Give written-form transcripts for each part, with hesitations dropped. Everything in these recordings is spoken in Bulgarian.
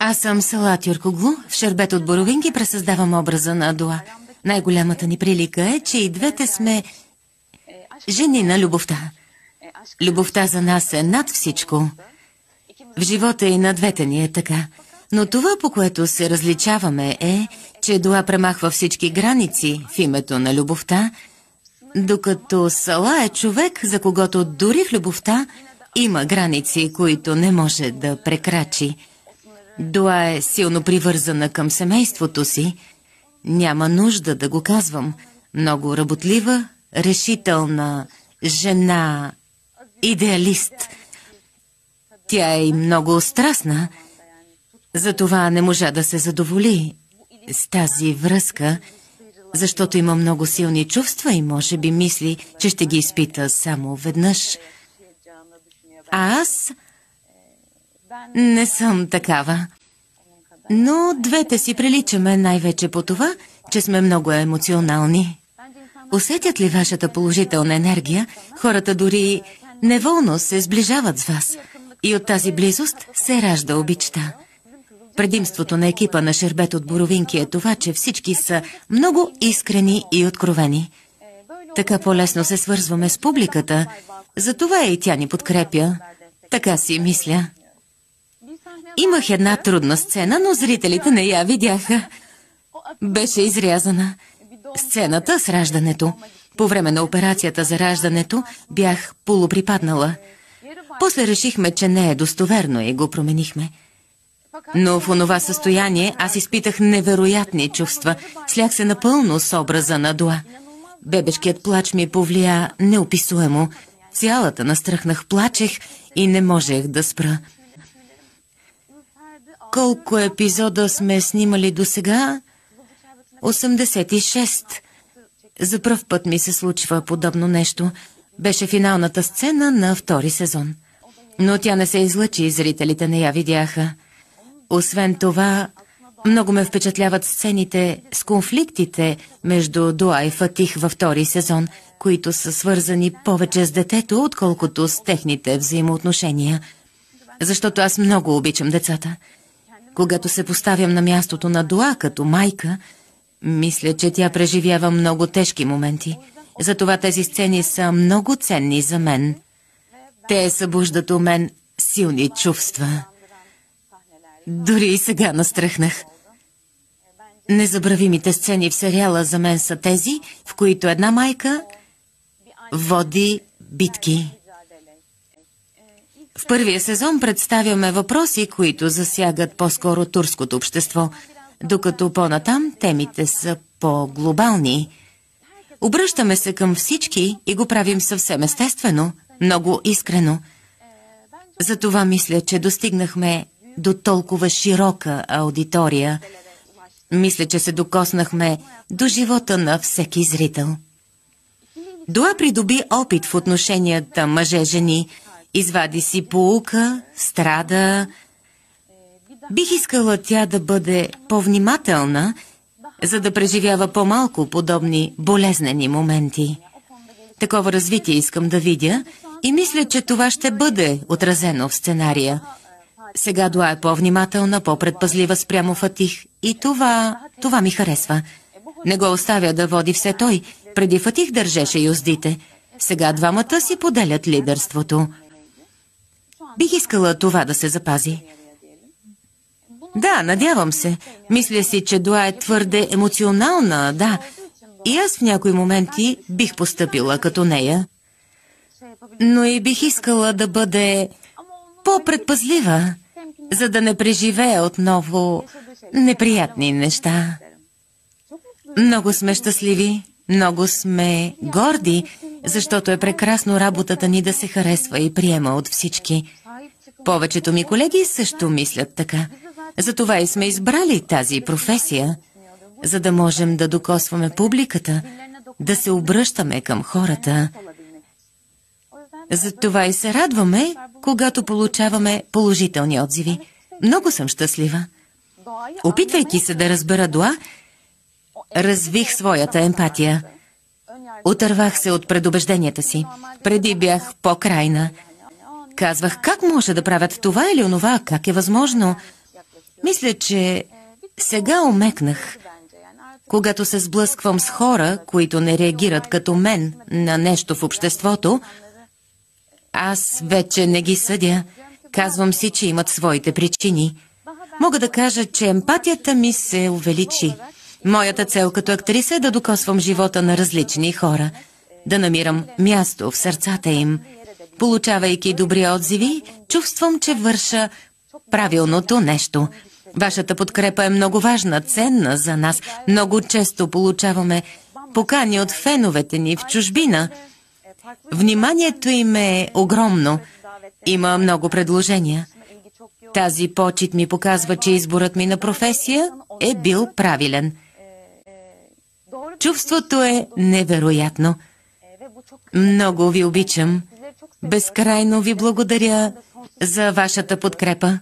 Аз съм Салат Юркоглу. В Шербет от боровинки пресъздавам образа на Дуа. Най-голямата ни прилика е, че и двете сме жени на любовта. Любовта за нас е над всичко. В живота и на двете ни е така. Но това, по което се различаваме, е, че Дуа премахва всички граници в името на любовта, докато Сала е човек, за когото дори в любовта има граници, които не може да прекрачи. Дуа е силно привързана към семейството си. Няма нужда да го казвам. Много работлива, решителна жена, идеалист. Тя е и много страстна. Затова не можа да се задоволи с тази връзка, защото има много силни чувства и може би мисли, че ще ги изпита само веднъж. А аз не съм такава. Но двете си приличаме най-вече по това, че сме много емоционални. Усетят ли вашата положителна енергия, хората дори неволно се сближават с вас. И от тази близост се ражда обичта. Предимството на екипа на Шербет от боровинки е това, че всички са много искрени и откровени. Така по-лесно се свързваме с публиката, затова и тя ни подкрепя. Така си мисля. Имах една трудна сцена, но зрителите не я видяха. Беше изрязана. Сцената с раждането. По време на операцията за раждането бях полуприпаднала. После решихме, че не е достоверно и го променихме. Но в онова състояние аз изпитах невероятни чувства. Слях се напълно с образа на Дуа. Бебешкият плач ми повлия неописуемо. Цялата настръхнах, плачех и не можех да спра. Колко епизода сме снимали досега? 86. За пръв път ми се случва подобно нещо. Беше финалната сцена на втори сезон. Но тя не се излъчи и зрителите не я видяха. Освен това, много ме впечатляват сцените с конфликтите между Дуа и Фатих във втори сезон, които са свързани повече с детето, отколкото с техните взаимоотношения. Защото аз много обичам децата. Когато се поставям на мястото на Дуа като майка, мисля, че тя преживява много тежки моменти. Затова тези сцени са много ценни за мен. Те събуждат у мен силни чувства. Дори и сега настръхнах. Незабравимите сцени в сериала за мен са тези, в които една майка води битки. В първия сезон представяме въпроси, които засягат по-скоро турското общество, докато по-натам темите са по-глобални. Обръщаме се към всички и го правим съвсем естествено, много искрено. Затова мисля, че достигнахме до толкова широка аудитория. Мисля, че се докоснахме до живота на всеки зрител. Дуа придоби опит в отношенията мъже-жени, извади си поука, страда. Бих искала тя да бъде по-внимателна, за да преживява по-малко подобни болезнени моменти. Такова развитие искам да видя и мисля, че това ще бъде отразено в сценария. Сега Дуа е по-внимателна, по-предпазлива спрямо Фатих и това ми харесва. Не го оставя да води все той. Преди Фатих държеше юздите. Сега двамата си поделят лидерството. Бих искала това да се запази. Да, надявам се. Мисля си, че Дуа е твърде емоционална, да. И аз в някои моменти бих постъпила като нея. Но и бих искала да бъде по-предпазлива, за да не преживее отново неприятни неща. Много сме щастливи, много сме горди, защото е прекрасно работата ни да се харесва и приема от всички. Повечето ми колеги също мислят така. Затова и сме избрали тази професия, за да можем да докосваме публиката, да се обръщаме към хората. Затова и се радваме, когато получаваме положителни отзиви. Много съм щастлива. Опитвайки се да разбера Дуа, развих своята емпатия. Отървах се от предубежденията си. Преди бях по-крайна. Казвах, как може да правят това или онова, как е възможно. Мисля, че сега омекнах. Когато се сблъсквам с хора, които не реагират като мен на нещо в обществото, аз вече не ги съдя. Казвам си, че имат своите причини. Мога да кажа, че емпатията ми се увеличи. Моята цел като актриса е да докосвам живота на различни хора, да намирам място в сърцата им. Получавайки добри отзиви, чувствам, че върша правилното нещо. Вашата подкрепа е много важна, ценна за нас. Много често получаваме покани от феновете ни в чужбина. Вниманието им е огромно. Има много предложения. Тази почит ми показва, че изборът ми на професия е бил правилен. Чувството е невероятно. Много ви обичам. Безкрайно ви благодаря за вашата подкрепа.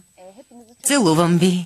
Целувам ви.